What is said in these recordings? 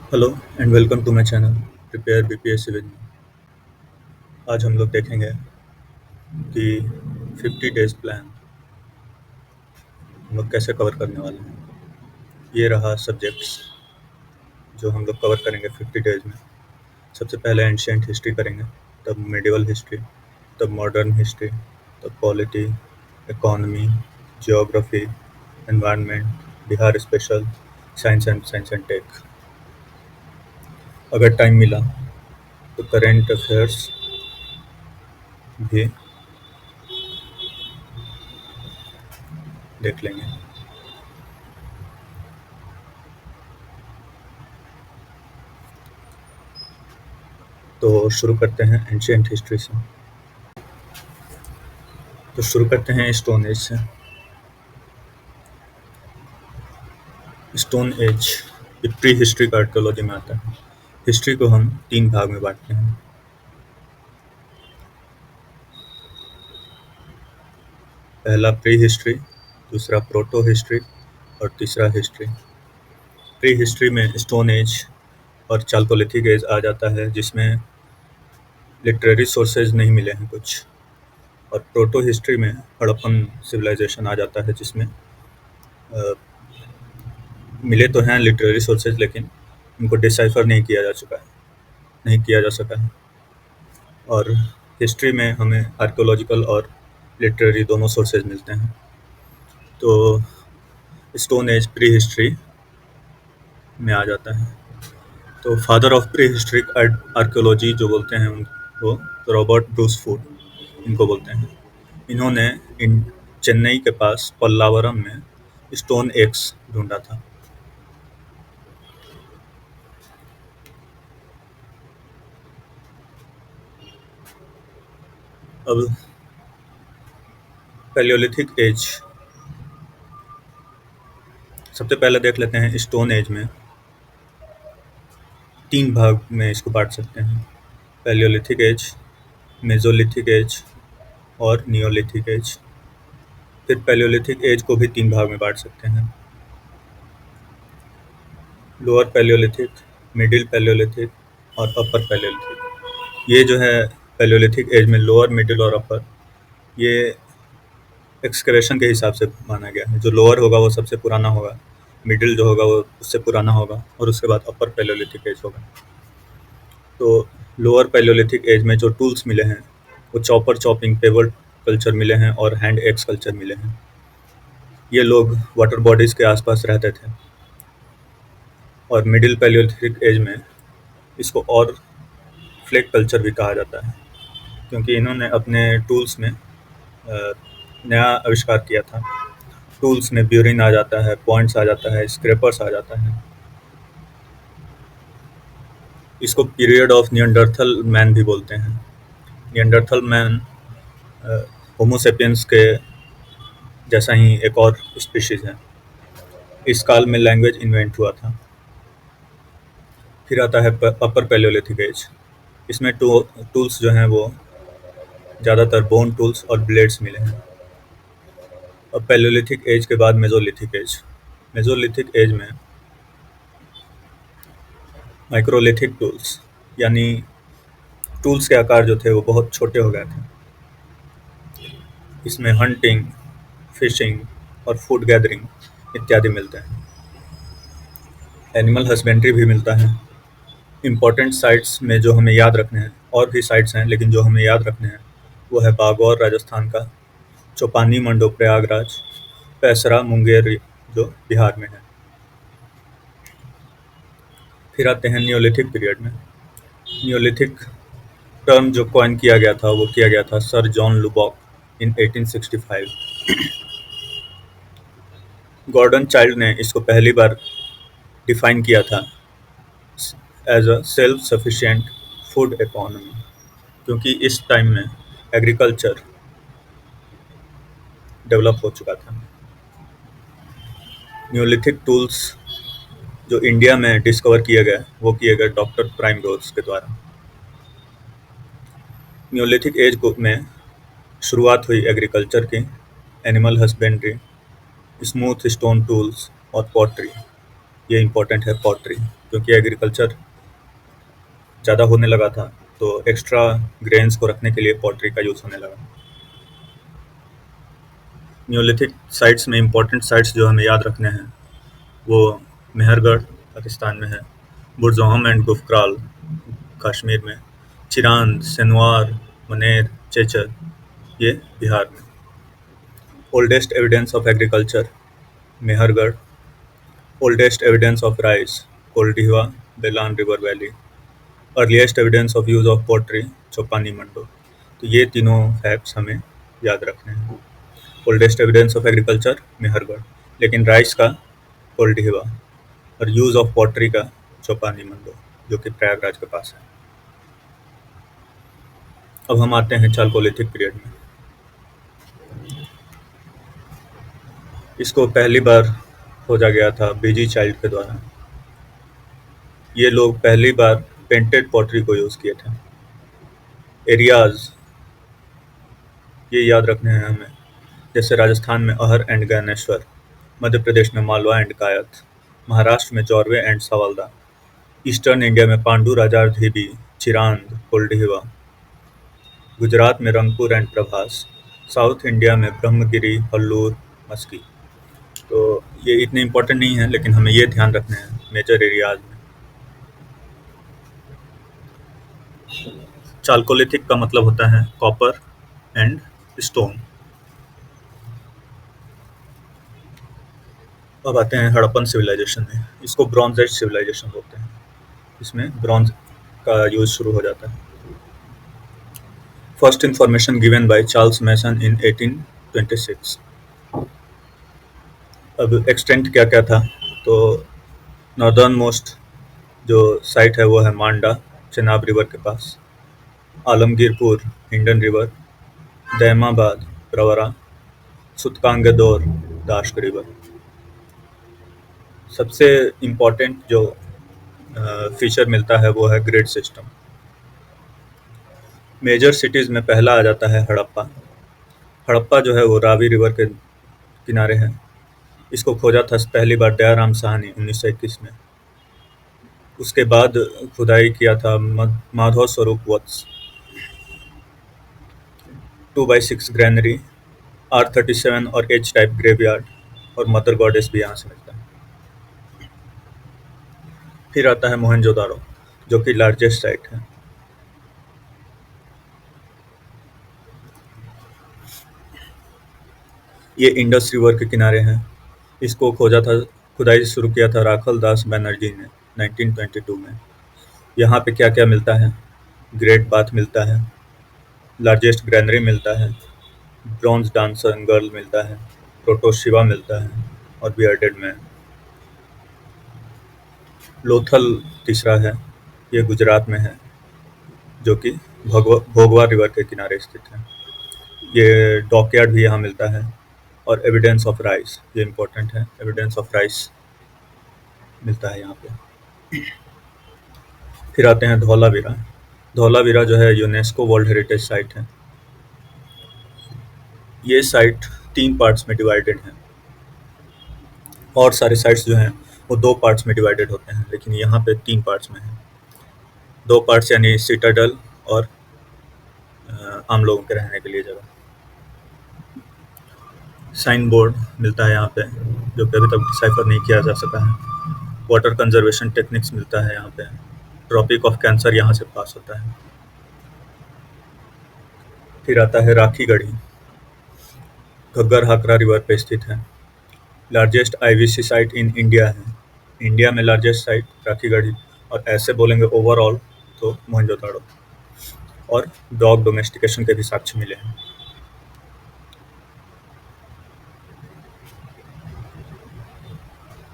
Hello and welcome to my channel prepare BPSC with me. आज हम लोग देखेंगे कि 50 डेज प्लान हम लोग कैसे कवर करने वाले हैं। ये रहा सब्जेक्ट्स जो हम लोग कवर करेंगे 50 डेज में। सबसे पहले एंशियंट हिस्ट्री करेंगे, तब मिडिवल हिस्ट्री, तब मॉडर्न हिस्ट्री, तब polity, economy, geography, environment, Bihar special, science and tech. अगर टाइम मिला तो करेंट अफेयर्स भी देख लेंगे। तो शुरू करते हैं एंशियंट हिस्ट्री से। तो शुरू करते हैं स्टोन एज से। स्टोन एज ये प्री हिस्ट्री का आर्कियोलॉजी में आता है। हिस्ट्री को हम 3 भाग में बांटते हैं। पहला प्री हिस्ट्री, दूसरा प्रोटो हिस्ट्री और तीसरा हिस्ट्री। प्री हिस्ट्री में स्टोन एज और चालकोलिथिक एज आ जाता है, जिसमें लिटरेरी सोर्सेज नहीं मिले हैं कुछ। और प्रोटो हिस्ट्री में हड़प्पन सिविलाइजेशन आ जाता है, जिसमें अ, मिले तो हैं लिटरेरी सोर्सेज, लेकिन उनको डिसाइफर नहीं किया जा चुका है, नहीं किया जा सका है। और हिस्ट्री में हमें आर्कियोलॉजिकल और लिटरेरी दोनों सोर्सेज मिलते हैं। तो स्टोन एज प्री हिस्ट्री में आ जाता है। तो father of pre historic archaeology जो बोलते हैं उनको रॉबर्ट ब्रूस फूड इनको बोलते हैं। इन्होंने इन चेन्नई के पास पल्लावरम में स्टोन एक्स ढूंढा था। अब पैलियोलिथिक एज, सबसे पहले देख लेते हैं। स्टोन एज में 3 भाग में इसको बांट सकते हैं: पैलियोलिथिक एज, मेसोलिथिक एज और नियोलिथिक एज। फिर पैलियोलिथिक एज को भी 3 भाग में बांट सकते हैं: लोअर पैलियोलिथिक, मिडिल पैलियोलिथिक और अपर पैलियोलिथिक। ये जो है पैलियोलिथिक एज में लोअर, मिडिल और अपर, ये एक्सकवेशन के हिसाब से माना गया है। जो लोअर होगा वो सबसे पुराना होगा, मिडिल जो होगा वो उससे पुराना होगा और उसके बाद अपर पैलियोलिथिक एज होगा। तो लोअर पैलियोलिथिक एज में जो टूल्स मिले हैं वो चॉपर, चॉपिंग, पेवर कल्चर मिले हैं और हैंड एक्स कल्चर मिले हैं। ये लोग वाटर बॉडीज़ के आसपास रहते थे। और मिडिल पैलियोलिथिक एज में इसको और फ्लेक कल्चर भी कहा जाता है, क्योंकि इन्होंने अपने टूल्स में नया आविष्कार किया था। टूल्स में ब्यूरिन आ जाता है, पॉइंट्स आ जाता है, स्क्रैपर्स आ जाता है। इसको पीरियड ऑफ नियंडरथल मैन भी बोलते हैं। नियंडरथल मैन होमोसेपियंस के जैसा ही एक और स्पीशीज है। इस काल में लैंग्वेज इन्वेंट हुआ था। फिर आता है अपर पैलियोलिथिक एज। इसमें टूल्स जो हैं वो ज़्यादातर बोन टूल्स और ब्लेड्स मिले हैं। अब पैलियोलिथिक एज के बाद मेसोलिथिक एज। मेसोलिथिक एज में माइक्रोलिथिक टूल्स, यानी टूल्स के आकार जो थे वो बहुत छोटे हो गए थे। इसमें हंटिंग, फिशिंग और फूड गैदरिंग इत्यादि मिलते हैं। एनिमल हस्बेंड्री भी मिलता है। इम्पॉर्टेंट साइट्स में जो हमें याद रखने हैं, और भी साइट्स हैं लेकिन जो हमें याद रखने हैं वो है बागौर राजस्थान का, चौपानी मंडो प्रयागराज, पैसरा मुंगेर जो बिहार में है। फिर आते हैं नियोलिथिक पीरियड में। नियोलिथिक टर्म जो कॉइन किया गया था वो किया गया था sir John Lubbock in 1865। Gordon Childe ने इसको पहली बार डिफाइन किया था as a self sufficient food economy, क्योंकि इस टाइम में एग्रीकल्चर डेवलप हो चुका था। न्यूलिथिक टूल्स जो इंडिया में डिस्कवर किए गए वो किए गए डॉक्टर प्राइमरोज के द्वारा। न्यूलिथिक एज को में शुरुआत हुई एग्रीकल्चर की, animal husbandry, smooth stone tools और पॉटरी। ये इम्पोर्टेंट है पॉटरी, क्योंकि एग्रीकल्चर ज़्यादा होने लगा था, तो एक्स्ट्रा ग्रेन्स को रखने के लिए पॉटरी का यूज़ होने लगा। न्योलिथिक साइट्स में इम्पोर्टेंट साइट्स जो हमें याद रखने हैं वो मेहरगढ़ पाकिस्तान में है, बुरज़ोहम एंड गुफक्राल कश्मीर में, चिरांद, सिनवार, मनेर, चेचर ये बिहार में। Oldest evidence of agriculture Mehrgarh, oldest evidence of rice Koldihwa, Belan river valley, earliest evidence of use of pottery Chopani Mando. तो ये तीनों फैक्ट्स हमें याद रखने हैं। Oldest evidence of agriculture Mehrgarh, लेकिन राइस का कोल्डिवा और यूज़ ऑफ पॉटरी का चौपानी मंडो, जो कि प्रयागराज के पास है। अब हम आते हैं चालकोलिथिक पीरियड में। इसको पहली बार खोजा गया था बीजी चाइल्ड के द्वारा। ये लोग पहली बार पेंटेड पॉटरी को यूज़ किए थे। एरियाज ये याद रखने हैं हमें, जैसे राजस्थान में अहर एंड ज्ञानेश्वर, मध्य प्रदेश में मालवा एंड कायथ, महाराष्ट्र में जौरवे एंड सवालदा, ईस्टर्न इंडिया में पांडु राजार धीबी, चिरांद, कोल्डिवा, गुजरात में Rangpur and Prabhas, south India में ब्रह्मगिरी, हल्लूर, मस्की। तो ये इतने इम्पोर्टेंट नहीं है, लेकिन हमें ये ध्यान रखने हैं मेजर एरियाज में। चालकोलिथिक का मतलब होता है कॉपर एंड स्टोन। अब आते हैं हड़प्पन सिविलाइजेशन में। इसको ब्रॉन्ज एज सिविलाइजेशन बोलते हैं। इसमें ब्रॉन्ज का यूज शुरू हो जाता है। First information given by Charles Masson in 1826। अब एक्सटेंट क्या क्या था, तो नॉर्दर्न मोस्ट जो साइट है वो है मांडा, चेनाब रिवर के पास, आलमगीरपुर, हिंडन रिवर, दैमाबाद, प्रवरा, सुतकांगदौर, दाश्क रिवर। सबसे इम्पोर्टेंट जो फीचर मिलता है वो है ग्रिड सिस्टम। मेजर सिटीज़ में पहला आ जाता है हड़प्पा। हड़प्पा जो है वो रावी रिवर के किनारे है। इसको खोजा था पहली बार दयाराम साहनी 1921 में। उसके बाद खुदाई किया था माधव स्वरूप वत्स। 2/6 ग्रैनरी, R37 और H टाइप ग्रेवयार्ड और मदर गॉडेस भी यहाँ से मिलता है। फिर आता है मोहनजोदाड़ो, जो कि लार्जेस्ट साइट है। ये इंडस रिवर के किनारे है। इसको खोजा था, खुदाई शुरू किया था राखल दास बनर्जी ने 1922 में। यहाँ पे क्या क्या मिलता है, ग्रेट बाथ मिलता है, लार्जेस्ट ग्रैनरी मिलता है, ब्रॉन्ज डांसर गर्ल मिलता है, प्रोटोशिवा मिलता है और बियर्डेड मैन। लोथल तीसरा है, ये गुजरात में है, जो कि भोगवा रिवर के किनारे स्थित है। ये डॉकयार्ड भी यहाँ मिलता है। और एविडेंस ऑफ राइस, ये इम्पोर्टेंट है, एविडेंस ऑफ राइस मिलता है यहाँ पे। फिर आते हैं धौलावीरा। धौलावीरा जो है यूनेस्को वर्ल्ड हेरिटेज साइट है। ये साइट 3 पार्ट्स में डिवाइडेड है। और सारे साइट्स जो हैं वो 2 पार्ट्स में डिवाइडेड होते हैं, लेकिन यहाँ पे 3 पार्ट्स में है। 2 पार्ट्स यानी सिटाडल और आम लोगों के रहने के लिए जगह। साइन बोर्ड मिलता है यहाँ पे, जो कि अभी तक डिसाइफर नहीं किया जा सका है। वाटर कंजर्वेशन टेक्निक्स मिलता है यहाँ पे। ट्रॉपिक ऑफ कैंसर यहाँ से पास होता है। फिर आता है राखीगढ़ी, घग्गर हाकरा रिवर पे स्थित है। Largest IVC site in India है। इंडिया में लार्जेस्ट साइट राखीगढ़ी, और ऐसे बोलेंगे ओवरऑल तो मोहनजोदाड़ो। और डॉग डोमेस्टिकेशन के भी साक्ष्य मिले हैं।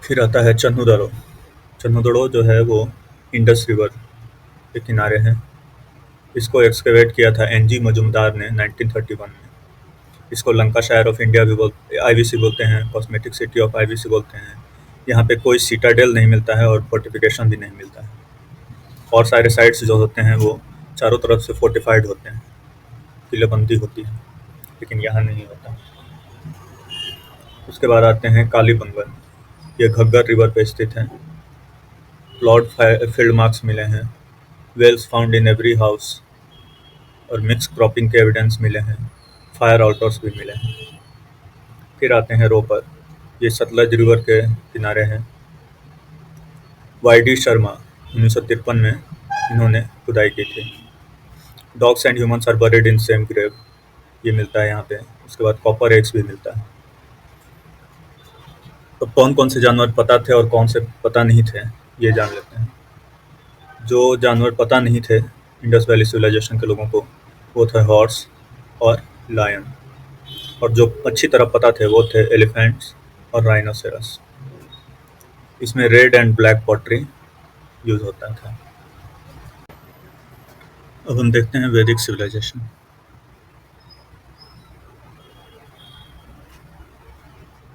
फिर आता है चन्हुदड़ो। चन्हुदड़ो जो है वो इंडस रिवर के किनारे है। इसको एक्सकेवेट किया था एनजी मजुमदार ने 1931 में। इसको लंकाशायर ऑफ इंडिया भी आईवीसी बोलते हैं, कॉस्मेटिक सिटी ऑफ आईवीसी बोलते हैं। यहाँ पे कोई सिटाडेल नहीं मिलता है और फोर्टिफिकेशन भी नहीं मिलता है। और सारे साइट्स जो होते हैं वो चारों तरफ से फोर्टिफाइड होते हैं, किलेबंदी होती है, लेकिन यहाँ नहीं होता। उसके बाद आते हैं कालीबंगन। ये घग्गर रिवर पे स्थित है। प्लॉट फील्ड मार्क्स मिले हैं। Wells found in every house और मिक्स क्रॉपिंग के एविडेंस मिले हैं। फायर ऑल्टर्स भी मिले हैं। फिर आते हैं रोपर। ये सतलज रिवर के किनारे हैं। वाई डी शर्मा 1953 में इन्होंने खुदाई की थी। Dogs and humans are buried in same grave, ये मिलता है यहाँ पे। उसके बाद कॉपर एग्स भी मिलता है। तो कौन कौन से जानवर पता थे और कौन से पता नहीं थे, ये जान लेते हैं। जो जानवर पता नहीं थे इंडस वैली सिविलाइजेशन के लोगों को, वो थे हॉर्स और लायन। और जो अच्छी तरह पता थे वो थे एलिफेंट्स और राइनोसेरस। इसमें red and black pottery use होता था। अब हम देखते हैं वैदिक सिविलाइजेशन।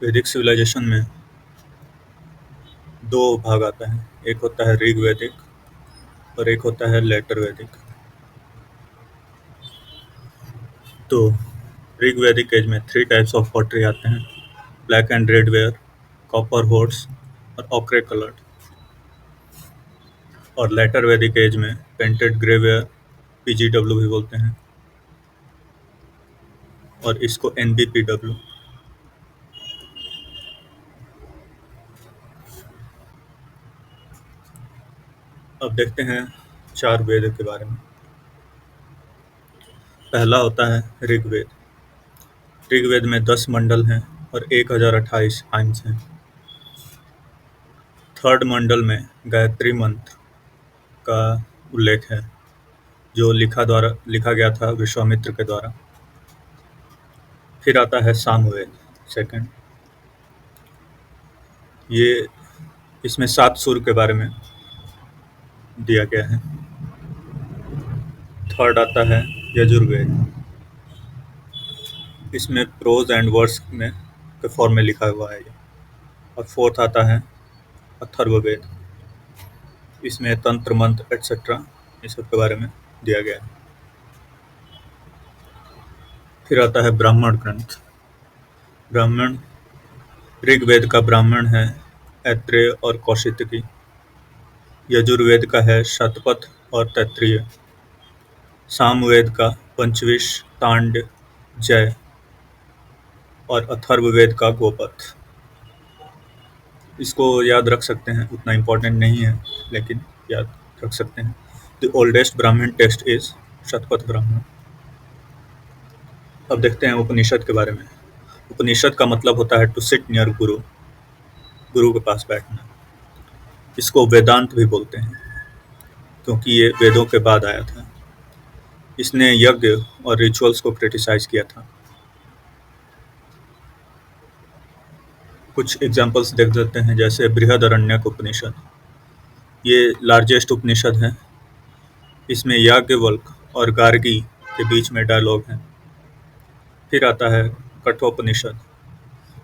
वैदिक सिविलाइजेशन में दो भाग आता है, एक होता है ऋग वैदिक और एक होता है लेटर वैदिक। तो ऋग वैदिक एज में 3 टाइप्स ऑफ पॉटरी आते हैं, black and red ware, copper hoard और ऑक्रे कलर्ड। और लेटर वैदिक एज में पेंटेड ग्रे वेयर, पीजीडब्ल्यू भी बोलते हैं, और इसको एनबीपीडब्ल्यू। अब देखते हैं 4 वेद के बारे में। पहला होता है ऋग्वेद। ऋग्वेद में 10 मंडल हैं और 1028 हाइम्स हैं। थर्ड मंडल में गायत्री मंत्र का उल्लेख है, जो लिखा गया था विश्वामित्र के द्वारा। फिर आता है सामवेद सेकंड। ये इसमें 7 सुर के बारे में दिया गया है। थर्ड आता है यजुर्वेद। इसमें प्रोज एंड वर्स में के फॉर्म में लिखा हुआ है ये। और फोर्थ आता है अथर्ववेद। इसमें तंत्र मंत्र एटसेट्रा इस सब के बारे में दिया गया है। फिर आता है ब्राह्मण ग्रंथ। ब्राह्मण ऋग्वेद का ब्राह्मण है ऐत्रेय और कौशितकी। यजुर्वेद का है शतपथ और तैत्तिरीय। सामवेद का पंचविश, तांड, जय और अथर्ववेद का गोपथ। इसको याद रख सकते हैं, उतना इम्पोर्टेंट नहीं है लेकिन याद रख सकते हैं। द ओल्डेस्ट ब्राह्मण टेक्स्ट इज शतपथ ब्राह्मण। अब देखते हैं उपनिषद के बारे में। उपनिषद का मतलब होता है टू सिट नियर गुरु, गुरु के पास बैठना। इसको वेदांत भी बोलते हैं क्योंकि ये वेदों के बाद आया था। इसने यज्ञ और रिचुअल्स को क्रिटिसाइज किया था। कुछ एग्जाम्पल्स देख लेते हैं, जैसे बृहदारण्यक उपनिषद। ये लार्जेस्ट उपनिषद है। इसमें याज्ञवल्क्य और गार्गी के बीच में डायलॉग है। फिर आता है कठोपनिषद।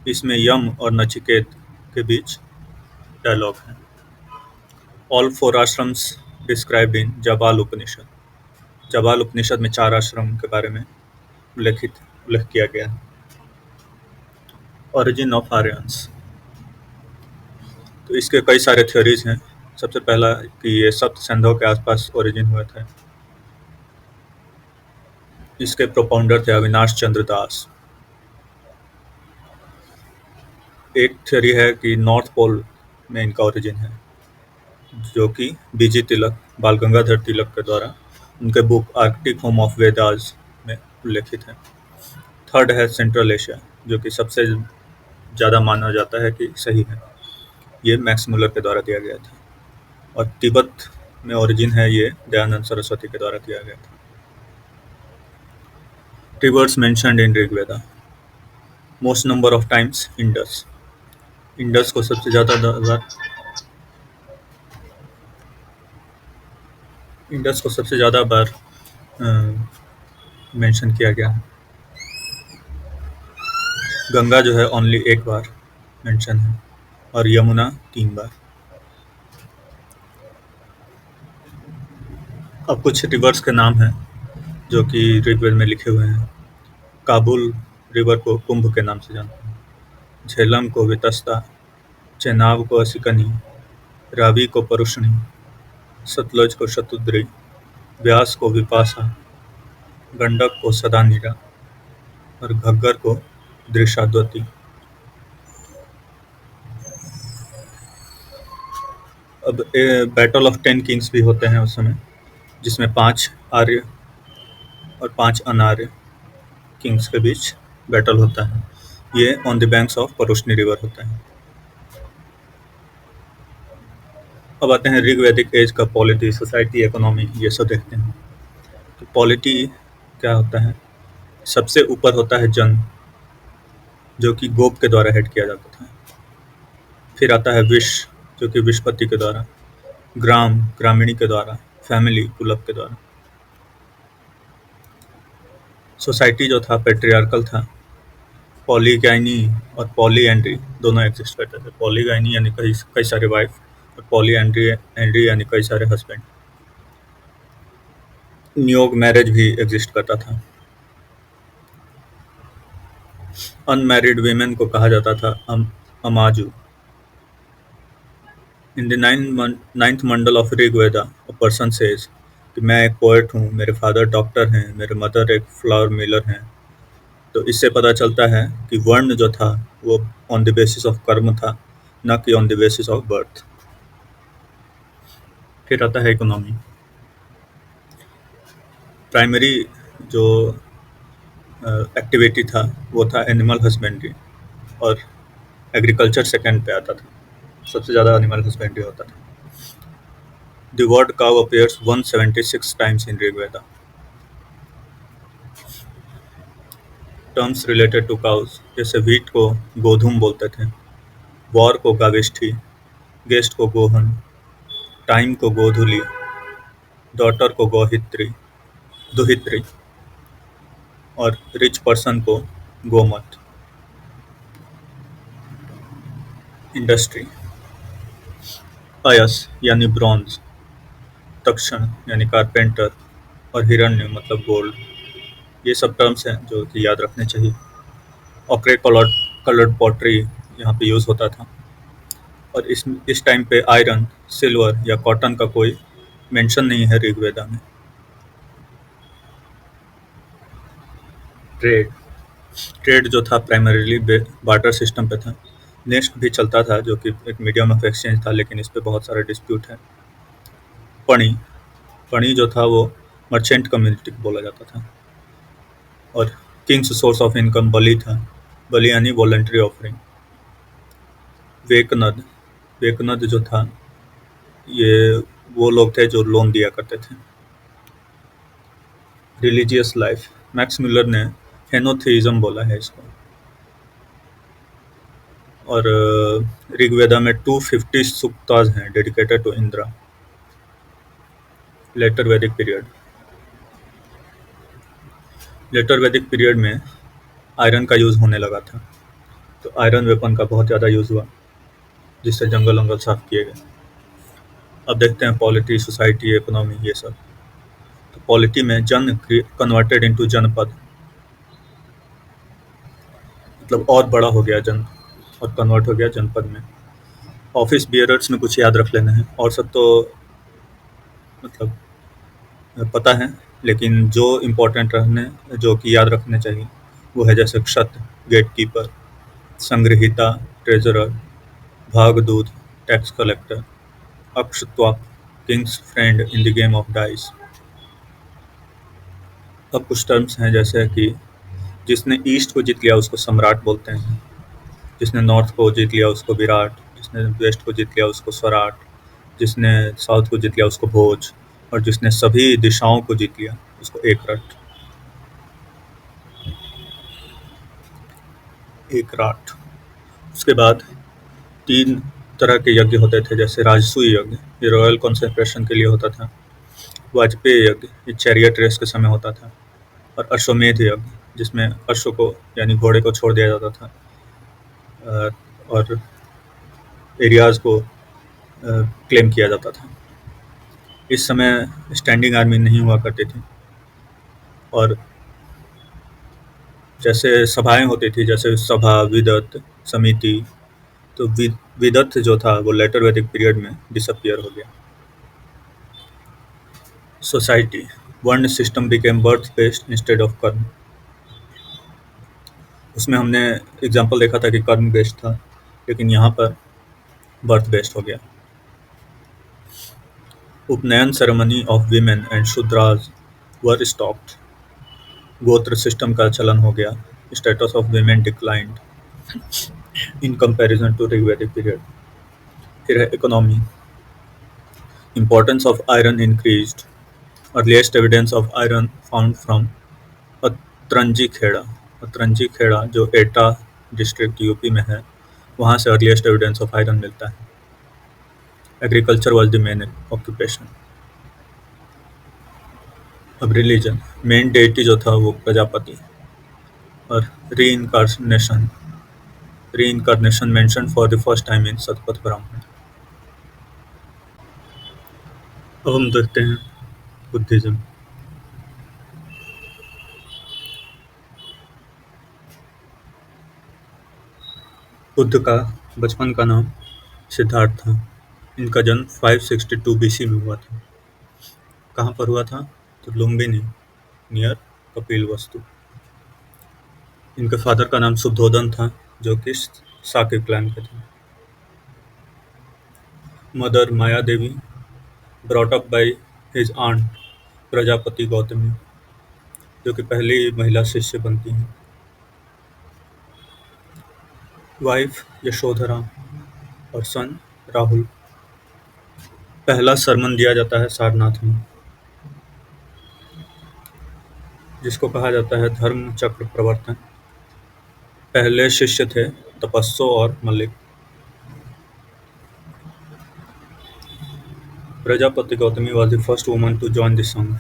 इसमें यम और नचिकेत के बीच डायलॉग है। ऑल 4 आश्रम्स डिस्क्राइब्ड इन जबाल उपनिषद। जबाल उपनिषद में 4 आश्रम के बारे में उल्लेख किया गया है। Origin of Aryans. तो इसके कई सारे थ्योरीज हैं। सबसे पहला कि ये सप्त सिंधु के आसपास ओरिजिन हुए थे। इसके प्रोपाउंडर थे अविनाश चंद्र दास। एक थ्योरी है कि नॉर्थ पोल में इनका ओरिजिन है, जो कि बीजी तिलक, बाल गंगाधर तिलक के द्वारा उनके book Arctic home of Vedas में उल्लेखित है। थर्ड है सेंट्रल एशिया, जो कि सबसे ज़्यादा माना जाता है कि सही है। ये मैक्स मुलर के द्वारा दिया गया था। और तिब्बत में ओरिजिन है, ये दयानंद सरस्वती के द्वारा दिया गया था। Reverse mentioned in Rigveda. Most number of times Indus. Indus को सबसे ज़्यादा बार मेंशन किया गया है। गंगा जो है ओनली एक बार मेंशन है और यमुना 3 बार। अब कुछ रिवर्स के नाम हैं जो कि ऋग्वेद में लिखे हुए हैं। काबुल रिवर को कुंभ के नाम से जानते हैं। झेलम को वितस्ता, चेनाब को असिकनी, रावी को परुष्णी, सतलज को शतुद्री, व्यास को विपाशा, गंडक को सदानीरा और घग्गर को दृशाद्वती। अब बैटल ऑफ 10 किंग्स भी होते हैं उस समय, जिसमें 5 आर्य और 5 अनार्य किंग्स के बीच बैटल होता है। ये on the banks of Parushni river होता है। अब आते हैं ऋग्वैदिक एज का पॉलिटी, सोसाइटी, इकोनॉमी, ये सब देखते हैं। तो पॉलिटी क्या होता है? सबसे ऊपर होता है जन, जो कि गोप के द्वारा हेड किया जाता था। फिर आता है विश, जो कि विशपति के द्वारा, ग्राम, ग्रामीणी के द्वारा, फैमिली, कुलप के द्वारा। सोसाइटी जो था पेट्रियार्कल था। पॉलीगैनी और पॉलीएंड्री दोनों एग्जिस्ट करते थे। पॉलीगैनी यानी कई सारे वाइफ, और पॉलीएंड्री एंड्री यानी कई सारे हस्बैंड। नियोग मैरिज भी एग्जिस्ट करता था। अनमैरिड वीमेन को कहा जाता था अमाजू। In the ninth mandal of Rigveda a person says कि मैं एक पोएट हूँ, मेरे फादर डॉक्टर हैं, मेरे मदर एक फ्लावर मिलर हैं। तो इससे पता चलता है कि वर्ण जो था वो ऑन द बेसिस ऑफ कर्म था, न कि on the basis of birth. फिर आता है इकोनॉमी। प्राइमरी जो एक्टिविटी था वो था एनिमल हस्बेंड्री, और एग्रीकल्चर सेकंड पे आता था। सबसे ज़्यादा एनिमल हस्बेंड्री होता था। The word cow appears 176 times in Rigveda. Terms related to cows, जैसे व्हीट को गोधूम बोलते थे, वॉर को गाविष्ठी, गेस्ट को गोहन, टाइम को गोधुली, डॉटर को दुहित्री और रिच पर्सन को गोमत। इंडस्ट्री। अयस यानी ब्रॉन्ज, तक्षण यानी कारपेंटर और हिरण्य मतलब गोल्ड। ये सब टर्म्स हैं जो कि याद रखने चाहिए। ऑक्रे कलर्ड पॉटरी यहाँ पे यूज़ होता था। और इस टाइम पे आयरन, सिल्वर या कॉटन का कोई मेंशन नहीं है ऋग्वेदा में। ट्रेड जो था प्राइमरीली बार्टर सिस्टम पे था। नेक्स्ट भी चलता था, जो कि एक मीडियम ऑफ एक्सचेंज था, लेकिन इस पे बहुत सारे डिस्प्यूट है। पणी जो था वो मर्चेंट कम्युनिटी को बोला जाता था। और किंग्स सोर्स ऑफ इनकम बलि था। बलि यानी वॉलंटरी ऑफरिंग। वेकनद जो था ये वो लोग थे जो लोन दिया करते थे। रिलीजियस लाइफ, मैक्स मिलर ने हेनोथेइज्म बोला है इसको। और ऋग्वेदा में 250 सूक्ताज हैं डेडिकेटेड टू इंद्रा। लेटर वैदिक पीरियड में आयरन का यूज़ होने लगा था, तो आयरन वेपन का बहुत ज़्यादा यूज़ हुआ, जिससे जंगल साफ किए गए। अब देखते हैं पॉलिटी, सोसाइटी, इकोनॉमी, ये सब। तो पॉलिटी में जन कन्वर्टेड इनटू जनपद, मतलब और बड़ा हो गया जन और कन्वर्ट हो गया जनपद में। ऑफिस बियरर्स में कुछ याद रख लेना है, और सब तो मतलब पता है, लेकिन जो इम्पोर्टेंट जो कि याद रखने चाहिए वो है जैसे क्षत, गेट कीपर, संग्रहिता, ट्रेजरर, भागदूत, टैक्स कलेक्टर, अक्षत्वा, king's friend in the game of dice. अब कुछ टर्म्स हैं जैसे कि जिसने ईस्ट को जीत लिया उसको सम्राट बोलते हैं, जिसने नॉर्थ को जीत लिया उसको विराट, जिसने वेस्ट को जीत लिया उसको स्वराट, जिसने साउथ को जीत लिया उसको भोज, और जिसने सभी दिशाओं को जीत लिया उसको एक राट। उसके बाद 3 तरह के यज्ञ होते थे, जैसे राजसूय यज्ञ, ये रॉयल कॉन्सेंट्रेशन के लिए होता था। वाजपेयी यज्ञ, ये चैरियट रेस के समय होता था। और अश्वमेध यज्ञ, जिसमें अश्व को यानी घोड़े को छोड़ दिया जाता था, और एरियाज को क्लेम किया जाता था। इस समय स्टैंडिंग आर्मी नहीं हुआ करती थी, और जैसे सभाएं होती थी, जैसे सभा, विदत, समिति, तो विदर्थ जो था वो लेटर वैदिक पीरियड में डिसअपियर हो गया। सोसाइटी, वर्ण system became birth based instead of कर्म। उसमें हमने एग्जाम्पल देखा था कि कर्म बेस्ड था, लेकिन यहाँ पर बर्थ बेस्ड हो गया। Upanayan ceremony of women and Shudras were stopped. Gotra system का चलन हो गया। Status of women declined in comparison to Rigvedic period. फिर है economy, importance of iron increased. Earliest evidence of iron found from Atranji Khera. Atranji Khera जो एटा डिस्ट्रिक्ट यूपी में है, वहाँ से अर्लीस्ट एविडेंस ऑफ आयरन मिलता है। Agriculture was the main occupation. अब रिलीजन, मेन डेटी जो था वो प्रजापति। और री incarnation mention for the first time in Shatapatha Brahmana. अब हम देखते हैं बुद्धिज्म। बुद्ध का बचपन का नाम सिद्धार्थ था। इनका जन्म 562 बीसी में हुआ था। कहाँ पर हुआ था? तो लुम्बिनी नियर कपिलवस्तु। इनके फादर का नाम शुद्धोदन था, जो कि साके क्लैन के थे। Mother Maya Devi, brought up by his aunt Prajapati Gautami, जो कि पहली महिला शिष्य बनती हैं। वाइफ यशोधरा और सन राहुल। पहला सरमन दिया जाता है सारनाथ में, जिसको कहा जाता है धर्म चक्र प्रवर्तन। पहले शिष्य थे तपस्सो और Malik. Prajapati Gautami was the first woman to join the संघ।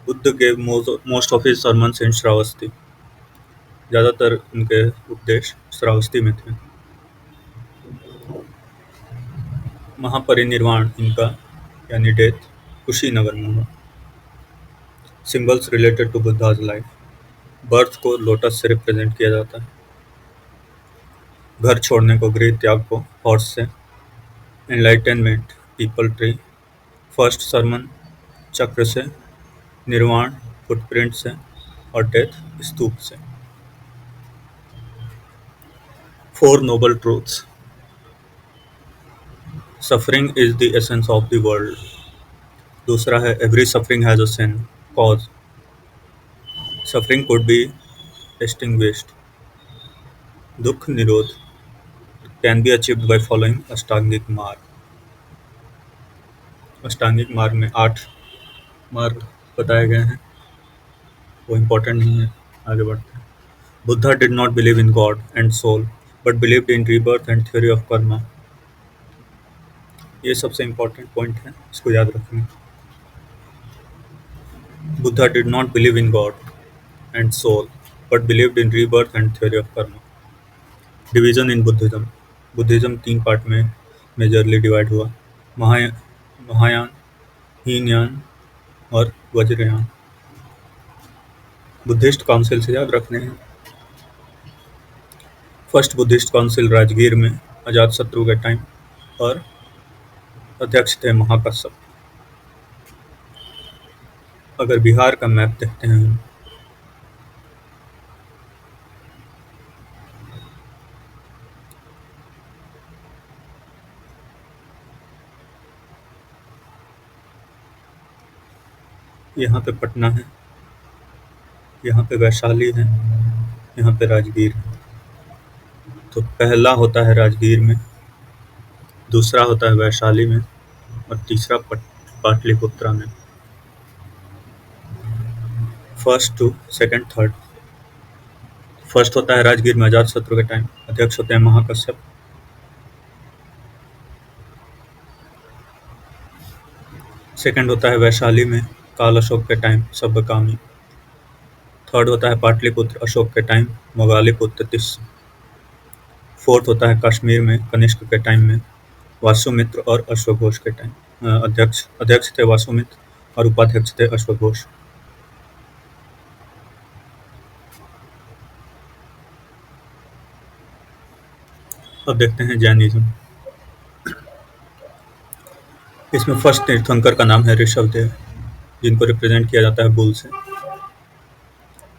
Buddha gave most of his sermons in Shravasti. ज़्यादातर उनके उपदेश श्रावस्ती में थे। महापरिनिर्वाण इनका यानी डेथ कुशीनगर में हुआ। Symbols related to Buddha's life, birth को लोटस से रिप्रेजेंट किया जाता है। घर छोड़ने को गृह त्याग को हॉर्स से। Enlightenment peepal tree. First sermon chakra से। निर्वाण फुटप्रिंट से। और डेथ स्तूप से। Four noble truths, suffering is the essence of the world. दूसरा है every suffering has a sin cause. Suffering could be extinguished। Dukh nirodh can be achieved by following ashtangik marg. अष्टांगिक मार्ग में 8 मार्ग बताए गए हैं, वो इम्पोर्टेंट नहीं है, आगे बढ़ते हैं। Buddha did not believe in God and soul but believed in rebirth and theory of karma. ये सबसे इम्पोर्टेंट पॉइंट है, इसको याद रखना। Buddha did not believe in God and soul but believed in rebirth and theory of karma. Division in Buddhism, Buddhism 3 part में majorly divide हुआ। महायान, हीनयान और Vajrayana. Buddhist council से याद रखने हैं। फर्स्ट बुद्धिस्ट काउंसिल राजगीर में अजातशत्रु के टाइम, और अध्यक्ष थे महाकश्यप। अगर बिहार का मैप देखते हैं हम, यहाँ पे पटना है, यहाँ पे वैशाली है, यहाँ पे राजगीर है। तो पहला होता है राजगीर में, दूसरा होता है वैशाली में, और तीसरा पाटलिपुत्रा में। First to second third. First होता है राजगीर में अजातशत्रु के टाइम, अध्यक्ष होते हैं महाकश्यप। सेकंड होता है वैशाली में काल अशोक के टाइम सब्बकामी। थर्ड होता है पाटलिपुत्र अशोक के टाइम मोगालीपुत्र तिस्स। फोर्थ होता है कश्मीर में कनिष्क के टाइम में वासुमित्र और अश्वघोष के टाइम। अध्यक्ष थे वासुमित्र और उपाध्यक्ष थे अश्वघोष। अब देखते हैं जैनिज्म। इसमें फर्स्ट तीर्थंकर का नाम है ऋषभदेव, जिनको रिप्रेजेंट किया जाता है बुल से।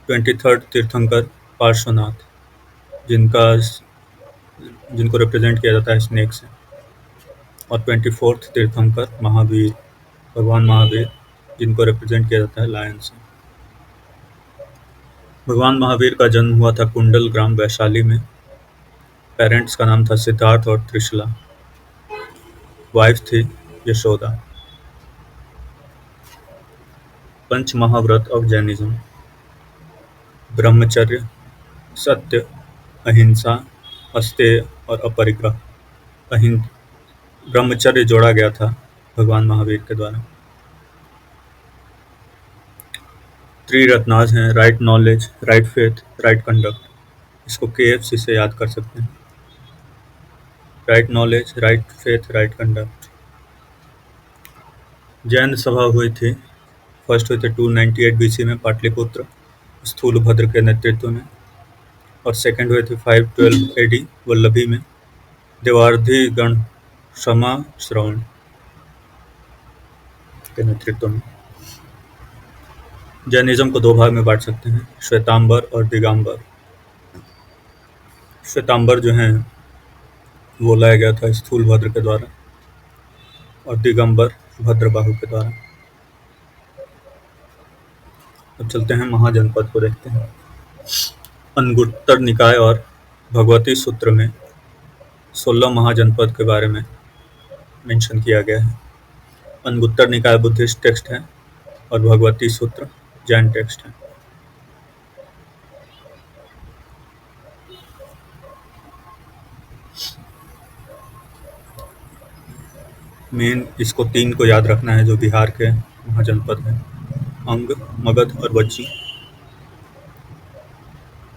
23rd तीर्थंकर पार्श्वनाथ, जिनका जिनको रिप्रेजेंट किया जाता है स्नेक से। और 24th तीर्थंकर महावीर, भगवान महावीर, जिनको रिप्रेजेंट किया जाता है लायन से। भगवान महावीर का जन्म हुआ था कुंडल ग्राम वैशाली में। पेरेंट्स का नाम था सिद्धार्थ और त्रिशला। वाइफ थी यशोदा। पंच महाव्रत ऑफ जैनिज्म: ब्रह्मचर्य, सत्य, अहिंसा, अस्तेय और अपरिग्रह। ब्रह्मचर्य जोड़ा गया था भगवान महावीर के द्वारा। त्रिरत्नाज हैं: right knowledge, right faith, right conduct. इसको KFC से याद कर सकते हैं। Right knowledge, right faith, right conduct. Jain सभा हुई थी, फर्स्ट हुई थी 298 BC में पाटलिपुत्र, स्थूलभद्र के नेतृत्व में। और सेकंड हुई थी 512 AD वल्लभी में, देवार्धी गण क्षमा श्रवण के नेतृत्व में। जैनिज्म को दो भाग में बांट सकते हैं: श्वेतांबर और दिगंबर। श्वेतांबर जो हैं वो लाया गया था स्थूलभद्र के द्वारा, और दिगंबर भद्रबाहु के द्वारा। अब चलते हैं महाजनपद को देखते हैं। अंगुत्तर निकाय और भगवती सूत्र में 16 महाजनपद के बारे में मेंशन किया गया है। अंगुत्तर निकाय बुद्धिस्ट टेक्स्ट है और भगवती सूत्र जैन टेक्स्ट है। मेन इसको 3 को याद रखना है जो बिहार के महाजनपद हैं: अंग, मगध और वज्जी।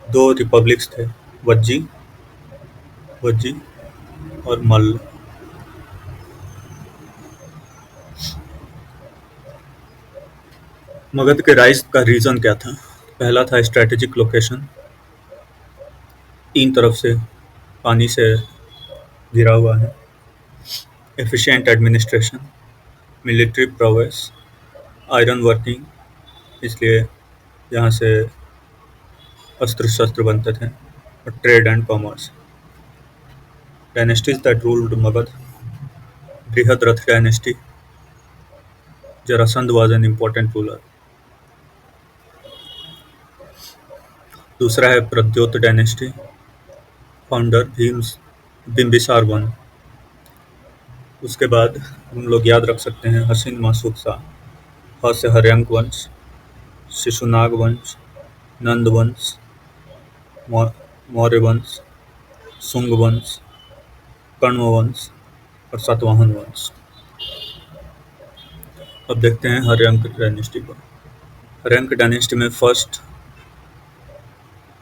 2 रिपब्लिक्स थे, वज्जी और मल्ल। मगध के राइज का रीजन क्या था? पहला था स्ट्रेटेजिक लोकेशन, 3 तरफ से पानी से घिरा हुआ है। Efficient administration, military prowess, iron working, इसलिए यहाँ से अस्त्र शस्त्र बनते थे। और trade and commerce. Dynasties that ruled Magadha: Brihadratha dynasty, Jarasandha was an important ruler. दूसरा है Pradyota dynasty, founder Bimbisara one. उसके बाद हम लोग याद रख सकते हैं हसीन मासुक शाह, ह से हर्यंक वंश, शिशुनाग वंश, नंद वंश, मौर्य वंश, सुंग वंश, कण्व वंश और सातवाहन वंश। अब देखते हैं हर्यंक डायनेस्टी को। हर्यंक डायनेस्टी में फर्स्ट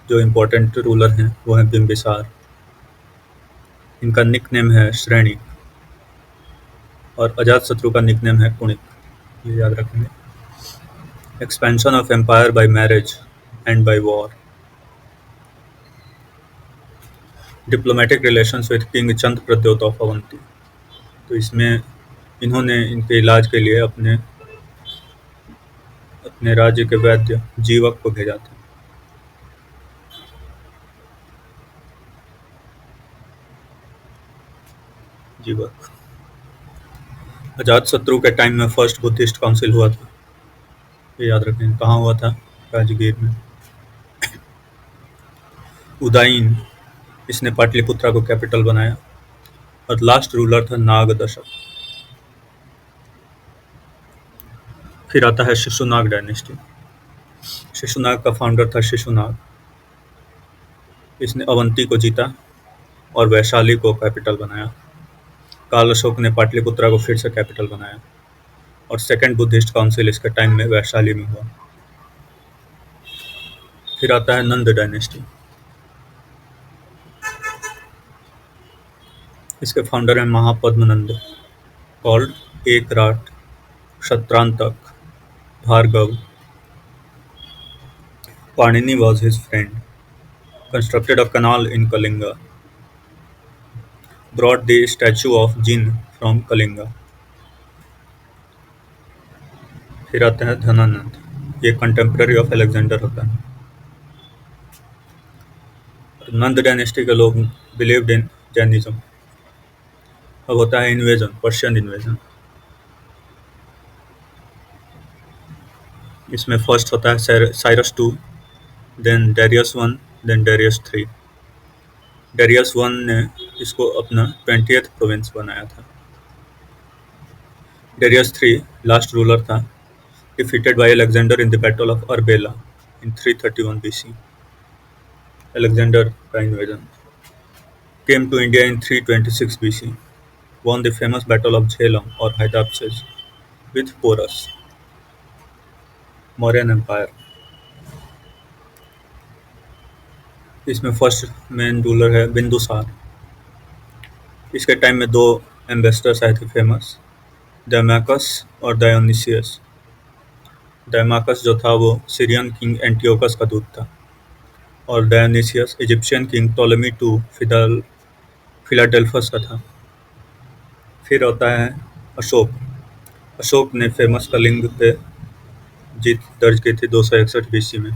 जो इम्पोर्टेंट रूलर हैं वो हैं बिम्बिसार। इनका निकनेम है श्रेणी, और अजातशत्रु का निकनेम है कुणिक, ये याद रखेंगे। Expansion of empire by marriage and by war. Diplomatic relations with king Chand Pradyota of Avanti. तो इसमें इन्होंने इनके इलाज के लिए अपने राज्य के वैद्य जीवक को भेजा था। जीवक। अजातशत्रु के टाइम में फर्स्ट बुद्धिस्ट काउंसिल हुआ था, ये याद रखें। कहाँ हुआ था? राजगीर में। उदयन, इसने पाटलिपुत्रा को कैपिटल बनाया। और लास्ट रूलर था नागदशक। फिर आता है शिशुनाग डायनेस्टी। शिशुनाग का फाउंडर था शिशुनाग। इसने अवंती को जीता और वैशाली को कैपिटल बनाया। काल अशोक ने पाटलिपुत्रा को फिर से कैपिटल बनाया, और सेकंड बुद्धिस्ट काउंसिल इसके टाइम में वैशाली में हुआ। फिर आता है नंद डायनेस्टी। इसके फाउंडर हैं Mahapadmananda, called Ekarat, Kshatrantak, Bhargava. Panini was his friend. Constructed a canal in Kalinga. brought the statue of Jin from Kalinga. फिर आते हैं धनानंद, ये कंटेम्प्रेरी ऑफ अलेक्जेंडर होता है। नंद डायनेस्टी के लोग बिलीव्ड इन जैनिज्म। अब होता है इन्वेजन, पर्शियन इन्वेजन। इसमें फर्स्ट होता है Cyrus two, then Darius one, then Darius three. Darius one ने इसको अपना 20th प्रोविंस बनाया था। डेरियस थ्री लास्ट रूलर था, defeated by Alexander in the battle of Arbela in 331 BC। Alexander का invasion. Came to India in 326 BC, won the famous Battle of Jhelum or Hydaspes with Porus. Mauryan Empire। इसमें first main ruler है बिंदुसार। इसके time में दो ambassadors आए थे famous, डायमाकस और Dionysius. डायमाकस जो था वो सीरियन किंग एंटियोकस का दूत था, और Dionysius Egyptian king Ptolemy two Philadelphus का था। फिर होता है अशोक। अशोक ने फेमस कलिंग पे जीत दर्ज की थी 261 BC में।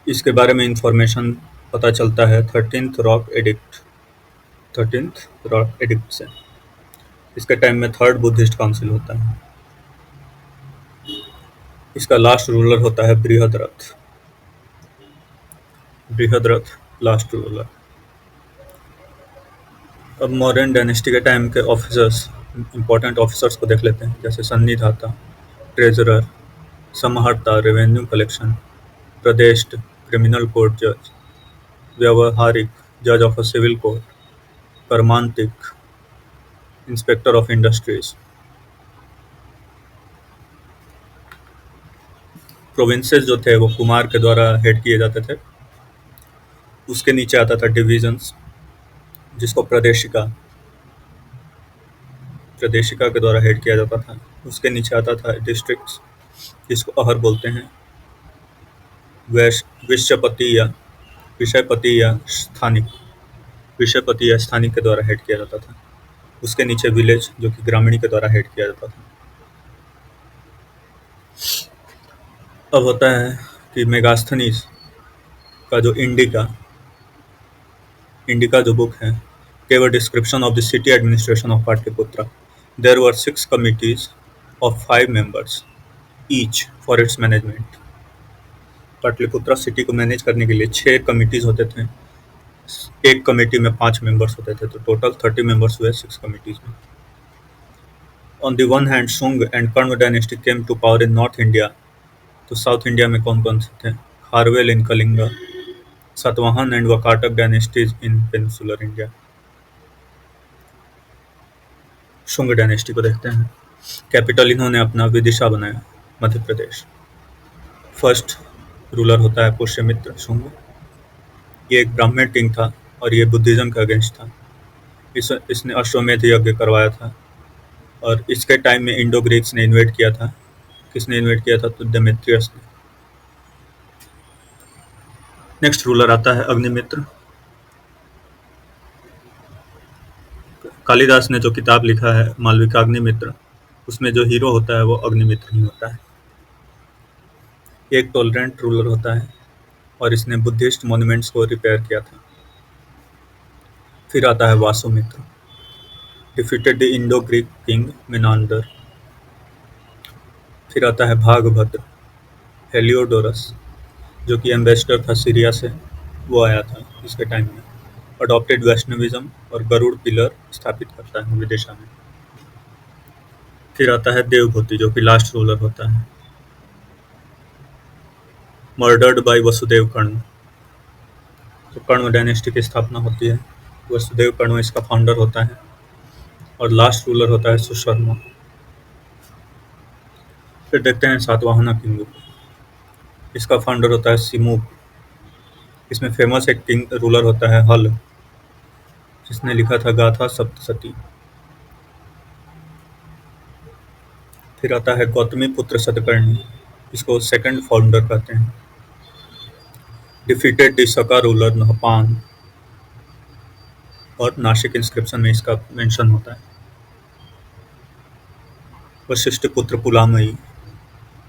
इसके बारे में इंफॉर्मेशन पता चलता है 13th रॉक एडिक्ट से। इसके टाइम में थर्ड बुद्धिस्ट काउंसिल होता है। इसका लास्ट रूलर होता है बृहद्रथ। Last ruler. अब मौर्यन डायनेस्टी के टाइम के ऑफिसर्स, इंपॉर्टेंट ऑफिसर्स को देख लेते हैं, जैसे सन्निधाता, ट्रेजरर, समाहर्ता रेवेन्यू कलेक्शन, प्रदेष्ट क्रिमिनल कोर्ट जज, व्यावहारिक जज ऑफ अ सिविल कोर्ट, कर्मांतिक इंस्पेक्टर ऑफ इंडस्ट्रीज। प्रोविंसेस जो थे वो कुमार के द्वारा हेड किए जाते थे। उसके नीचे आता था डिविजन्स, जिसको प्रदेशिका के द्वारा हेड किया जाता था। उसके नीचे आता था डिस्ट्रिक्ट्स, जिसको अहर बोलते हैं। विषयपति या स्थानिक के द्वारा हेड किया जाता था। उसके नीचे विलेज, जो कि ग्रामीणी के द्वारा हेड किया जाता था। अब होता है कि मेगास्थनीज का जो इंडिका जो बुक है, gave a description of the city administration of Patliputra. There were 6 committees of 5 members each for its management. Pataliputra city को मैनेज करने के लिए 6 कमिटीज होते थे। एक कमेटी में 5 मेंबर्स होते थे, तो टोटल 30 मेंबर्स हुए 6 कमिटीज में। On the one hand, Shung and Karna dynasty came to power in North India. तो साउथ इंडिया में कौन कौन से थे? Kharavela in Kalinga, Satavahana and Vakataka dynasties in peninsular India. Shunga dynasty को देखते हैं। कैपिटल इन्होंने अपना विदिशा बनाया, मध्य प्रदेश। फर्स्ट रूलर होता है पुष्यमित्र शुंग। ये एक ब्राह्मण किंग था और ये बुद्धिज्म के अगेंस्ट था। इसने अश्वमेध यज्ञ करवाया था, और इसके टाइम में इंडो ग्रीक्स ने इन्वेट किया था। किसने इन्वेट किया था? तो डेमेट्रियस ने। नेक्स्ट रूलर आता है अग्निमित्र। कालिदास ने जो किताब लिखा है मालविकाग्निमित्र, उसमें जो हीरो होता है वो अग्निमित्र ही होता है। एक टॉलरेंट रूलर होता है और इसने बुद्धिस्ट मॉन्यूमेंट्स को रिपेयर किया था। फिर आता है Vasumitra, defeated the Indo Greek king Menander. फिर आता है भागभद्र, हेलियोडोरस, जो कि एम्बेसडर था सीरिया से, वो आया था इसके टाइम में। अडॉप्टेड वैष्णविज्म और गरुड़ पिलर स्थापित करता है विदिशा में। फिर आता है देवभूति, जो कि लास्ट रूलर होता है। मर्डर्ड बाय वसुदेव कर्ण। तो कर्ण डायनेस्टी की स्थापना होती है। वसुदेव कर्ण इसका फाउंडर होता है, और लास्ट रूलर होता है सुशर्मा। फिर देखते हैं सातवाहना किंग। इसका फाउंडर होता है सिमुक। इसमें फेमस एक किंग रूलर होता है हल, जिसने लिखा था गाथा सप्तशती। फिर आता है गौतमी पुत्र सतकर्णी, इसको सेकंड फाउंडर कहते हैं। डिफीटेड द सका रूलर नहपान। और नासिक इंस्क्रिप्शन में इसका मेंशन होता है। Vashishtha Putra Pulamayi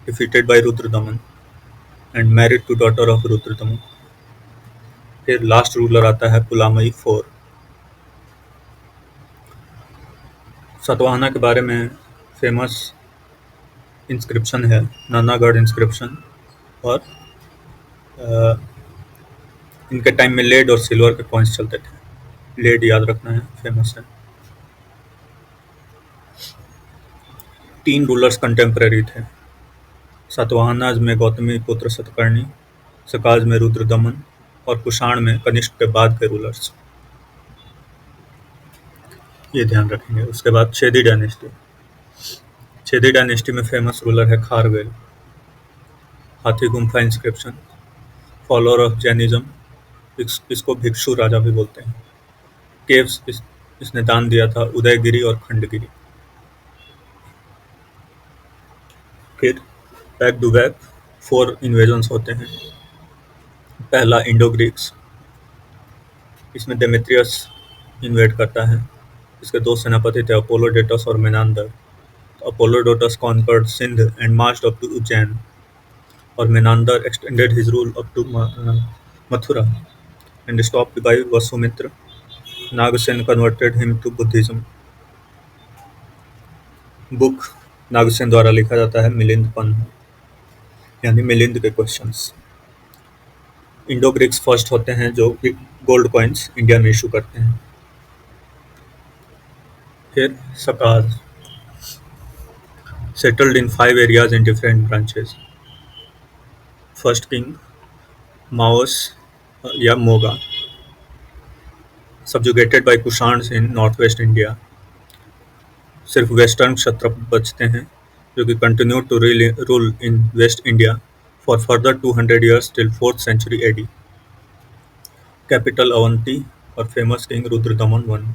defeated by Rudradaman and married to daughter of Rudradaman. फिर लास्ट रूलर आता है पुलामयी 4। सातवाहना के बारे में फेमस इंस्क्रिप्शन है नानागढ़ इंस्क्रिप्शन, और अ, इनके टाइम में लेड और सिल्वर के कॉइन्स चलते थे। लेड याद रखना है, फेमस है। 3 रूलर्स कंटेम्पररी थे। सातवाहनाज में गौतमी पुत्र सतकर्णी, सकाज में रुद्रदमन और कुषाण में कनिष्क के बाद के रूलर्स। ये ध्यान रखेंगे। उसके बाद छेदी डायनेस्टी। छेदी डायनेस्टी में फेमस रूलर है खारवेल। हाथी Gumpha inscription, follower of Jainism, इसको भिक्षु राजा भी बोलते हैं। केव्स इसने दान दिया था उदयगिरी और खंडगिरी। फिर बैक टू बैक 4 इन्वेजन्स होते हैं। पहला इंडो ग्रीक्स, इसमें डेमेट्रियस इन्वेड करता है। इसके 2 सेनापति थे अपोलोडेटस और Menander. Apollodotus conquered Sindh and marched up to Ujjain, और Menander extended his rule up to Mathura and stopped by Vasumitra. Nagasena converted him to Buddhism. Book Nagasena द्वारा लिखा जाता है मिलिंद पंथ, यानी मिलिंद के क्वेश्चंस। इंडो ग्रीक्स फर्स्ट होते हैं जो गोल्ड कॉइन्स इंडिया में इशू करते हैं। फिर Sakas settled in 5 areas in different branches. First king Maues या Moga, subjugated by Kushan in north west India. सिर्फ वेस्टर्न क्षत्रप बचते हैं जो कि continued to rule in west India for further 200 years till 4th century AD. Capital Avanti और famous king Rudradaman 1.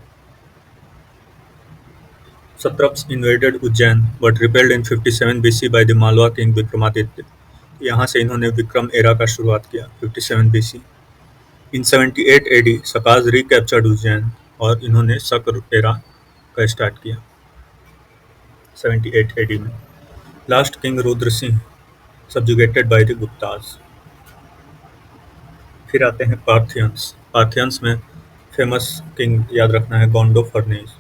Satraps invaded Ujjain but repelled in 57 BC by the Malwa king Vikramaditya. यहाँ से इन्होंने Vikram era का शुरुआत किया 57 BC। In 78 AD Sakas recaptured Ujjain और इन्होंने शक एरा का स्टार्ट किया 78 AD में। Last king Rudra Singh subjugated by the Guptas. फिर आते हैं पार्थियंस। पार्थियंस में फेमस किंग याद रखना है गोंडो फर्नेस,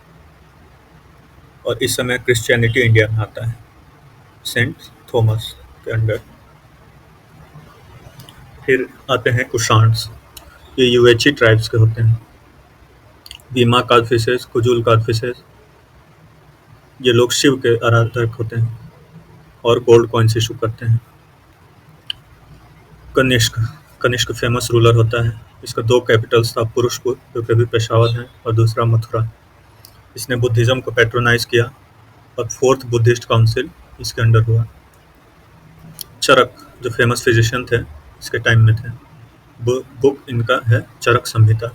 और इस समय क्रिश्चियनिटी इंडिया में आता है सेंट थॉमस के अंडर। फिर आते हैं कुषाण्स। ये यूएची ट्राइब्स के होते हैं। बीमा कादफिसेस, कुजुल कादफिसेस, ये लोग शिव के आराधक होते हैं और गोल्ड कॉइन्स इशू करते हैं। कनिष्क, कनिष्क फेमस रूलर होता है। इसका 2 कैपिटल्स था, पुरुषपुर जो कि अभी पेशावर है, और दूसरा मथुरा। इसने बुद्धिज्म को पैट्रोनाइज किया और 4th बुद्धिस्ट काउंसिल इसके अंडर हुआ। चरक जो फेमस फिजिशियन थे इसके टाइम में थे। बुक इनका है चरक संहिता।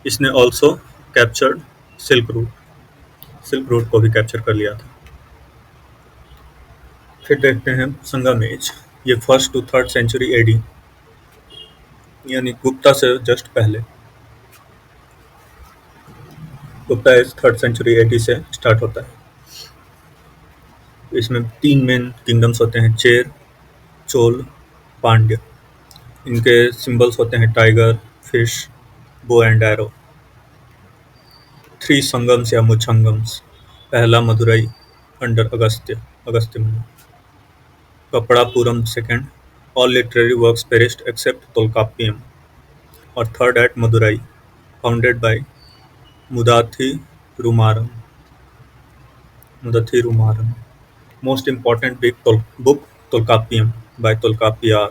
इसने ऑल्सो कैप्चर्ड सिल्क रूट को भी कैप्चर कर लिया था। फिर देखते हैं संगमेश। ये 1st to 3rd century AD, यानी गुप्ता से जस्ट पहले। गुप्ता इस 3rd सेंचुरी एडी से स्टार्ट होता है। इसमें 3 मेन किंगडम्स होते हैं, चेर, चोल, पांड्य। इनके सिंबल्स होते हैं tiger, fish, bow and arrow. 3 Sangams या मुच्छंगम्स। पहला Madurai under Agastya Muni. Kapadapuram second, all literary works perished except Tolkappiyam. और 3rd at Madurai, founded by Mudathirumaran. Most important book Tolkappiyam by Tolkappiyar.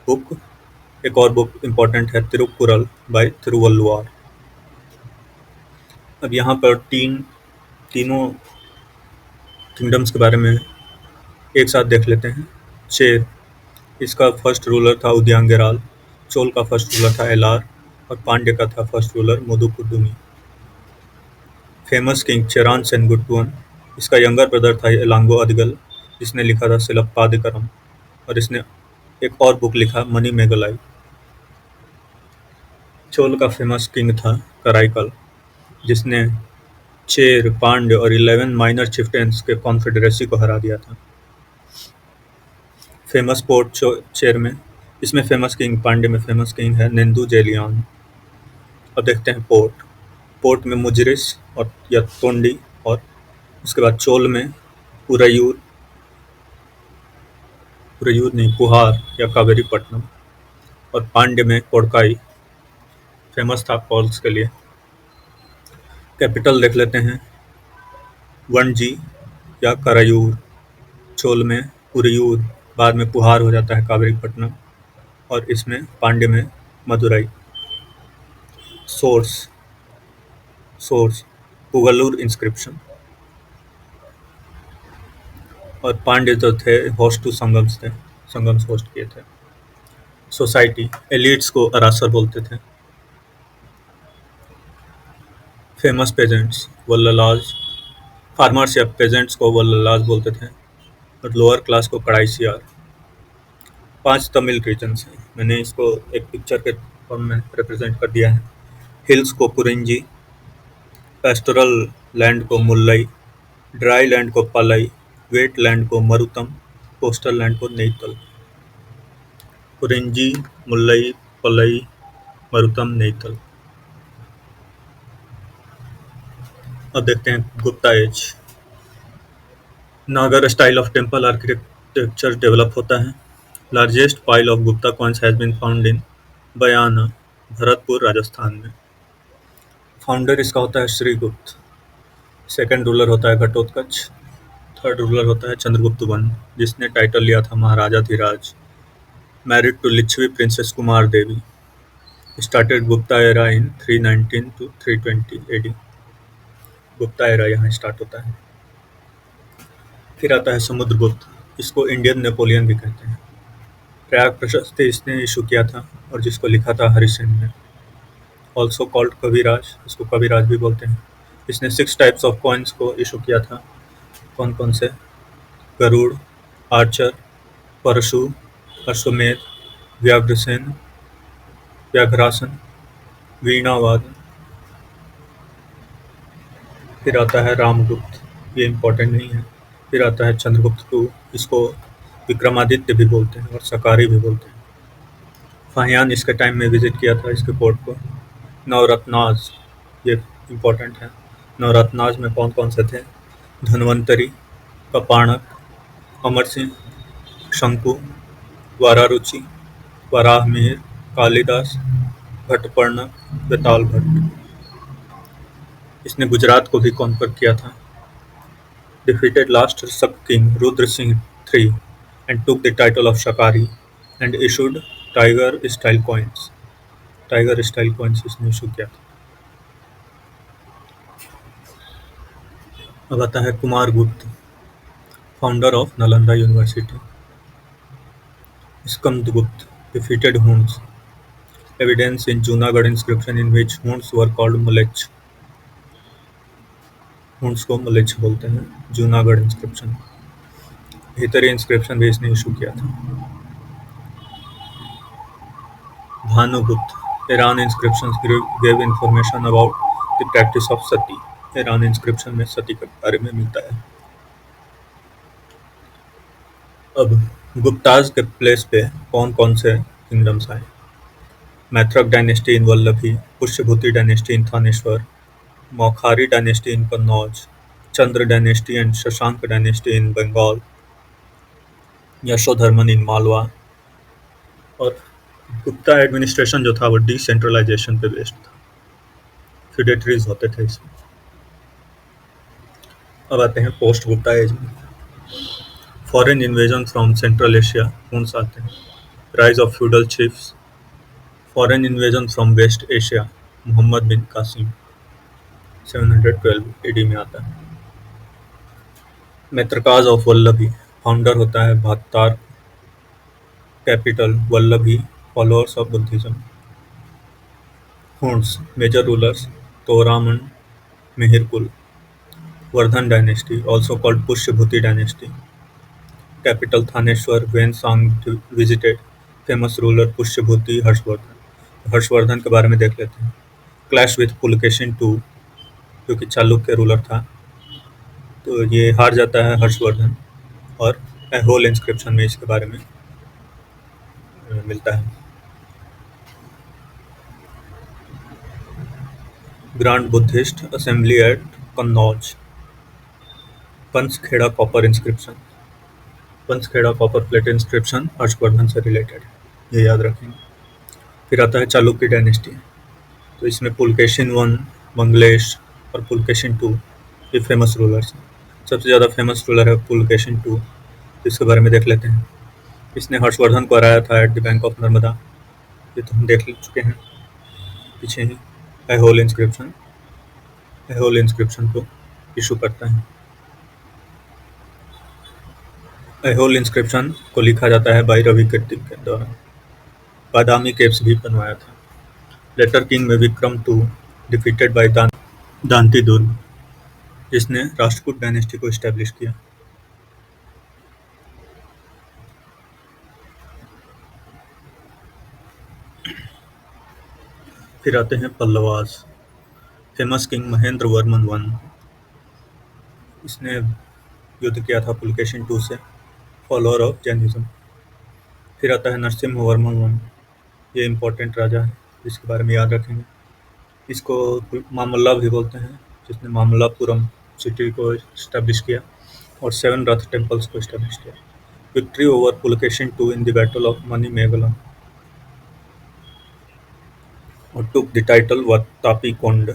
Book एक और बुक इम्पॉर्टेंट है तिरुकुरल बाय तिरुवल्लुवार। अब यहाँ पर तीनों किंगडम्स के बारे में एक साथ देख लेते हैं। चेर, इसका फर्स्ट रूलर था उदयांगिराल। चोल का फर्स्ट रूलर था एलार, और पांड्य का था first ruler Mudukudumi. Famous king Cheran Senguttuvan, इसका यंगर ब्रदर था एलांगो अदगल, जिसने लिखा था सिलप्पादिकरम, और इसने एक और बुक लिखा मनी मेगलाई। चोल का फेमस किंग था कराईकल, जिसने चेर, पांड्य और 11 माइनर चिफ्टेंस के कॉन्फेडरेसी को हरा दिया था। फेमस पोर्ट चेर में, इसमें फेमस किंग, पांड्य में फेमस किंग है नेंदू जेलियान। अब देखते हैं पोर्ट। पोर्ट में मुजरिस और या तोंडी, और उसके बाद चोल में उरयूर, उरयूर नहीं पुहार या कावेरीपट्टनम, और पांड्य में कोडकाई, फेमस था पॉल्स के लिए। कैपिटल देख लेते हैं, वनजी या करायूर। चोल में उरयूर, बाद में पुहार हो जाता है कावेरीपट्टनम, और इसमें पांड्य में Madurai. Source source Pugalur inscription. और पांड्य जो थे होस्ट टू संगम्स थे, संगम्स होस्ट किए थे। सोसाइटी, एलिट्स को अरासर बोलते थे। Famous peasants, Vellalas. फार्मर्स या पेजेंट्स को वल्ललाज बोलते थे, और लोअर क्लास को कड़ाईसियार। 5 तमिल रीजन्स हैं, मैंने इसको एक पिक्चर के फॉर्म में रिप्रेजेंट कर दिया है। हिल्स को कुरिंजी, पेस्टोरल लैंड को मुल्लई, ड्राई लैंड को पलई, वेट लैंड को मरुतम, कोस्टल लैंड को नेतल। कुरिंजी, मुल्लई, पलई, मरुतम, नेतल। अब देखते हैं Gupta age. Nagara style of temple architecture develop होता है। Largest pile of Gupta coins has been found in Bayana, Bharatpur, Rajasthan में। फाउंडर इसका होता है श्रीगुप्त। सेकंड रूलर होता है घटोत्कच। थर्ड रूलर होता है चंद्रगुप्त वन, जिसने टाइटल लिया था Maharajadhiraja. Married to Lichchhavi princess Kumara Devi. Started Gupta era in 319 to 320 AD। Gupta era यहाँ स्टार्ट होता है। फिर आता है समुद्रगुप्त, इसको इंडियन नेपोलियन भी कहते हैं। प्रयाग प्रशस्ति इसने इशू किया था, और जिसको लिखा था हरिसेन ने। ऑल्सो कॉल्ड कविराज, इसको कविराज भी बोलते हैं। इसने 6 टाइप्स ऑफ कॉइन्स को इशू किया था। कौन कौन से? गरुड़, आर्चर, परशु, अश्वमेध, व्याघ्रसेन, व्याघ्रासन, वीणावादन। फिर आता है रामगुप्त, ये इम्पोर्टेंट नहीं है। फिर आता है चंद्रगुप्त टू, इसको विक्रमादित्य भी बोलते हैं और सकारी भी बोलते हैं। फाहियान इसके टाइम में विजिट किया था इसके कोर्ट को। नवरत्नाज, ये इम्पोर्टेंट है। नवरत्नाज में कौन कौन से थे? धन्वंतरी, कपाणक, अमर सिंह, शंकु, वारारुचि, वराहमिहिर, कालिदास, भट्टपर्णक, बेताल भट्ट। इसने गुजरात को भी कॉन्कर किया था। Defeated last Suk king Rudra Singh III and took the title of Shakari and issued tiger style coins. Tiger style coins इसने इशू किया था। अब आता है Kumaragupta, founder of Nalanda university. Skandagupta defeated Huns. Evidence in Junagadh inscription in which Huns were called Malech. हुंस को मलेच्छ बोलते हैं, Junagadh inscription. भीतरी इंस्क्रिप्शन भी इसने इशू किया था। Bhanugupta, Iran inscription gave information about the practice of Sati. Iran inscription में सती के बारे में मिलता है। अब गुप्ताज के प्लेस पे कौन कौन से किंगडम्स आए? Maitraka dynasty in Vallabhi, Pushyabhuti dynasty in Thaneshwar, Maukhari dynasty in Kannauj, Chandra dynasty and Shashank dynasty in Bengal, Yashodharman in Malwa. और गुप्ता एडमिनिस्ट्रेशन जो था वो डिसेंट्रलाइजेशन पे बेस्ड था, फ्यूडेटरीज होते थे इसमें। अब आते हैं पोस्ट गुप्ता एज में। Foreign invasion from Central Asia, Huns आते हैं। Rise of feudal chiefs. Foreign invasion from West Asia, Mohammad bin Qasim, 712 AD में आता है। मैत्रकाज ऑफ वल्लभी, फाउंडर होता है Bhattarka. Capital Vallabhi, followers of Buddhism. Huns, major rulers Toraman, Mihirkul. Vardhan dynasty, also called Pushyabhuti dynasty. Capital Thaneshwar, Hiuen Tsang visited. Famous ruler Pushyabhuti Harshavardhan. Harshavardhan के बारे में देख लेते हैं। क्लैश विथ पुलकेशिन टू, जो कि चालुक्य रूलर था, तो ये हार जाता है हर्षवर्धन, और ऐहोल इंस्क्रिप्शन में इसके बारे में मिलता है। Grand Buddhist assembly at Kannauj, Panchkheda copper inscription, Panchkheda copper plate inscription Harshavardhan से रिलेटेड, ये याद रखेंगे। फिर आता है चालुक्य डायनेस्टी, तो इसमें पुलकेशिन वन, मंगलेश और पुलकेशिन टू, ये फेमस रूलर्स हैं। सबसे ज़्यादा फेमस रूलर है पुलकेशिन टू, जिसके बारे में देख लेते हैं। इसने हर्षवर्धन को हराया था at the bank of Narmada, ये तो हम देख चुके हैं पीछे ही। ऐहोल इंस्क्रिप्शन को इशू करता है। ऐहोल इंस्क्रिप्शन को लिखा जाता है बाई रवि कीर्तिक के द्वारा। बादामी केव्स भी बनवाया था। लेटर किंग में Vikram two defeated by Danti Durga, जिसने राष्ट्रकूट डायनेस्टी को इस्टेब्लिश किया। फिर आते हैं Pallavas, famous king Mahendra Varman one, इसने युद्ध किया था पुलकेशिन टू से, फॉलोअर ऑफ जैनिज्म। फिर आता है नरसिम्हा वर्मन वन, ये इम्पोर्टेंट राजा है जिसके बारे में याद रखेंगे। इसको मामल्ला भी बोलते हैं, जिसने मामल्लापुरम सिटी को इस्टेब्लिश किया और 7 रथ टेम्पल्स को इस्टेब्लिश किया। Victory over Pulakeshin two in the battle of Manimangalam, और टुक द टाइटल वत्तापीकोंड।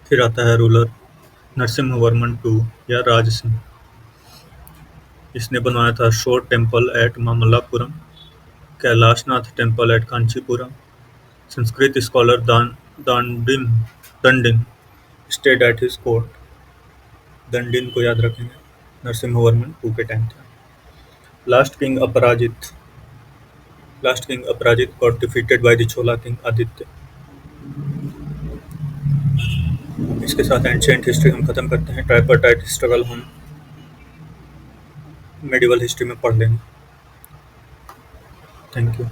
फिर आता है रूलर नरसिम्हा वर्मन टू या राज सिंह, इसने बनवाया था शोर temple at Mamallapuram, Kailashnath temple at Kanchipuram. Sanskrit scholar Dandin stayed at his court. Dandin को याद रखेंगे, नरसिम्हा वर्मन टू के टाइम था। लास्ट किंग अपराजित got defeated by the chhola king Aditya. इसके साथ एंशिएंट हिस्ट्री हम खत्म करते हैं। ट्राइपार्टाइट स्ट्रगल हम मेडिवल हिस्ट्री में पढ़ लेंगे। Thank you.